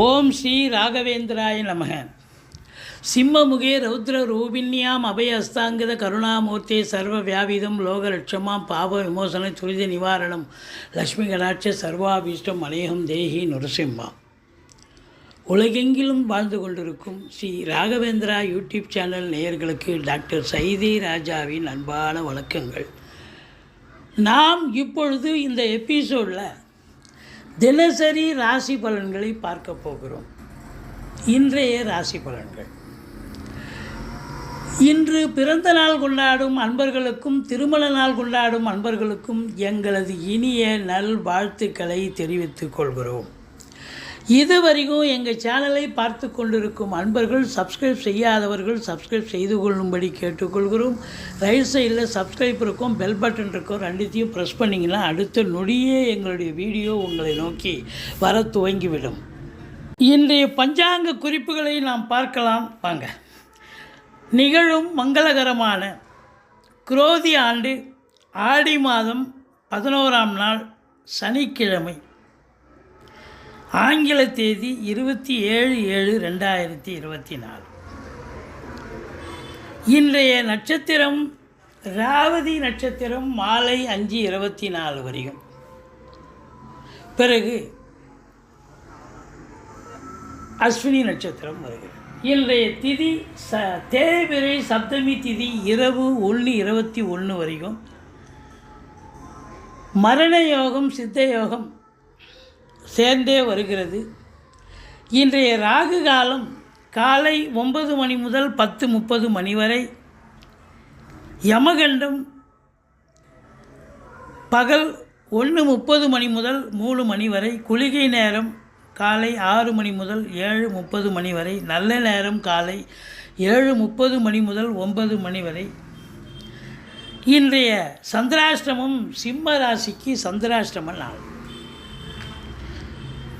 ஓம் ஸ்ரீ ராகவேந்திராய நமக. சிம்மமுகே ரௌத்ர ரூபிண்யாம் அபயஸ்தாங்கித கருணாமூர்த்தே சர்வ வியாபிதம் லோகலட்சமாம் பாப விமோசன துரித நிவாரணம் லக்ஷ்மி கடாட்ச சர்வாபீஷ்டம் அநேகம் தேஹி நுரசிம்மா. உலகெங்கிலும் வாழ்ந்து கொண்டிருக்கும் ஸ்ரீ ராகவேந்திரா யூடியூப் சேனல் நேயர்களுக்கு டாக்டர் சைதை ராஜாவின் அன்பான வணக்கங்கள். நாம் இப்பொழுது இந்த எபிசோடில் தினசரி ராசி பலன்களை பார்க்க போகிறோம். இன்றைய ராசி பலன்கள். இன்று பிறந்த நாள் கொண்டாடும் அன்பர்களுக்கும் திருமண நாள் கொண்டாடும் அன்பர்களுக்கும் எங்களது இனிய நல் வாழ்த்துக்களை தெரிவித்துக் கொள்கிறோம். இதுவரைக்கும் எங்கள் சேனலை பார்த்து கொண்டிருக்கும் அன்பர்கள் சப்ஸ்கிரைப் செய்யாதவர்கள் சப்ஸ்கிரைப் செய்து கொள்ளும்படி கேட்டுக்கொள்கிறோம். ரைட் சைடில் சப்ஸ்கிரைப் இருக்கும், பெல் பட்டன் இருக்கும், ரெண்டுத்தையும் ப்ரெஸ் பண்ணிங்கன்னா அடுத்த நொடியே எங்களுடைய வீடியோ உங்களை நோக்கி வர துவங்கிவிடும். இன்றைய பஞ்சாங்க குறிப்புகளை நாம் பார்க்கலாம் வாங்க. நிகழும் மங்களகரமான குரோதி ஆண்டு ஆடி மாதம் 11ஆம் நாள் சனிக்கிழமை, ஆங்கில தேதி 27/7/2024. இன்றைய நட்சத்திரம் ராவதி நட்சத்திரம் மாலை 5:24 வரையும். பிறகு அஸ்வினி நட்சத்திரம் வருகிறது. இன்றைய திதி தேய்பிறை சப்தமி திதி இரவு 1:21 வரைக்கும். மரண யோகம் சித்த யோகம் சேர்ந்தே வருகிறது. இன்றைய ராகு காலம் காலை 9 மணி முதல் 10:30 மணி வரை. யமகண்டம் பகல் 1:30 மணி முதல் 3 மணி வரை. குளிகை நேரம் காலை 6 மணி முதல் 7:30 மணி வரை. நல்ல நேரம் காலை 7:30 மணி முதல் 9 மணி வரை. இன்றைய சந்திராஷ்டமம் சிம்ம ராசிக்கு சந்திராஷ்டம நாள்.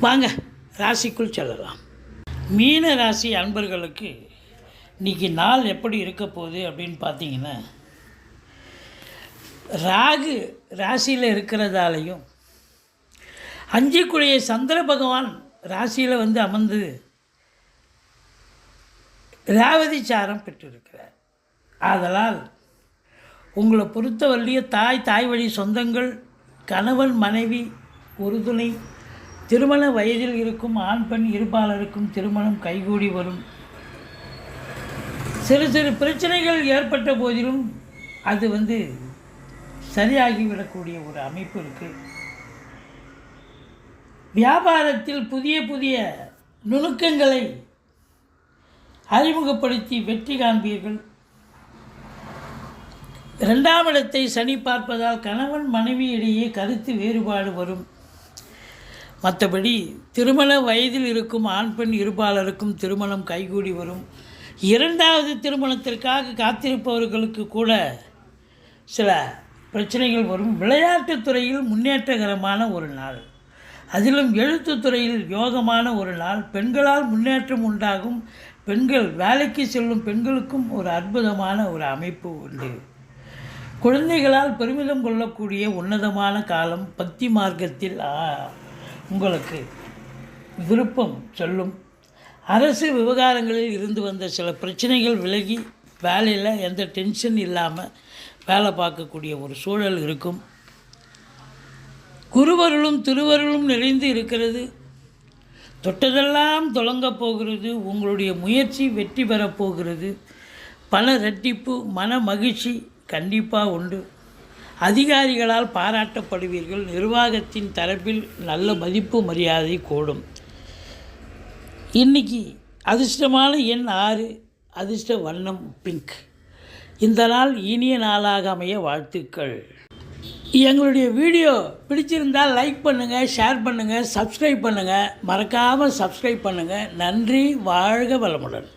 வாங்க ராசிக்குள் செல்லலாம். மீன ராசி அன்பர்களுக்கு இன்றைக்கி நாள் எப்படி இருக்க போகுது அப்படின்னு பார்த்தீங்கன்னா, ராகு ராசியில் இருக்கிறதாலையும் 5 சந்திர பகவான் ராசியில் அமர்ந்து ராவதி சாரம் பெற்றிருக்கிறார். ஆதலால் உங்களை பொறுத்தவரைய தாய் வழி சொந்தங்கள், கணவன் மனைவி உறுதுணை, திருமண வயதில் இருக்கும் ஆண் பெண் இருபாலருக்கும் திருமணம் கைகூடி வரும். சிறு சிறு பிரச்சனைகள் ஏற்பட்ட போதிலும் அது சரியாகிவிடக்கூடிய ஒரு அமைப்பு இருக்குது. வியாபாரத்தில் புதிய புதிய நுணுக்கங்களை அறிமுகப்படுத்தி வெற்றி காண்பீர்கள். 2ஆம் இடத்தை சனி பார்ப்பதால் கணவன் மனைவியிடையே கருத்து வேறுபாடு வரும். மற்றபடி திருமண வயதில் இருக்கும் ஆண் பெண் இருபாலருக்கும் திருமணம் கைகூடி வரும். 2வது திருமணத்திற்காக காத்திருப்பவர்களுக்கு கூட சில பிரச்சனைகள் வரும். விளையாட்டுத் துறையில் முன்னேற்றகரமான ஒரு நாள், அதிலும் எழுத்துத்துறையில் யோகமான ஒரு நாள். பெண்களால் முன்னேற்றம் உண்டாகும். பெண்கள் வேலைக்கு செல்லும் பெண்களுக்கும் ஒரு அற்புதமான ஒரு அமைப்பு உண்டு. குழந்தைகளால் பெருமிதம் கொள்ளக்கூடிய உன்னதமான காலம். பக்தி மார்க்கத்தில் உங்களுக்கு விருப்பம் சொல்லும். அரசு விவகாரங்களில் இருந்து வந்த சில பிரச்சனைகள் விலகி வேலையில் எந்த டென்ஷன் இல்லாமல் வேலை பார்க்கக்கூடிய ஒரு சூழல் இருக்கும். குருவருளும் திருவருளும் நிறைந்து இருக்கிறது. தொட்டதெல்லாம் தொடங்கப் போகிறது. உங்களுடைய முயற்சி வெற்றி பெறப்போகிறது. பண ரெட்டிப்பு, மன மகிழ்ச்சி கண்டிப்பாக உண்டு. அதிகாரிகளால் பாராட்டப்படுவீர்கள். நிர்வாகத்தின் தரப்பில் நல்ல மதிப்பு மரியாதை கூடும். இன்றைக்கி அதிர்ஷ்டமான எண் 6, அதிர்ஷ்ட வண்ணம் பிங்க். இந்த நாள் இனிய நாளாக அமைய வாழ்த்துக்கள். எங்களுடைய வீடியோ பிடிச்சிருந்தால் லைக் பண்ணுங்கள், ஷேர் பண்ணுங்கள், சப்ஸ்கிரைப் பண்ணுங்கள். மறக்காமல் சப்ஸ்கிரைப் பண்ணுங்கள். நன்றி. வாழ்க வளமுடன்.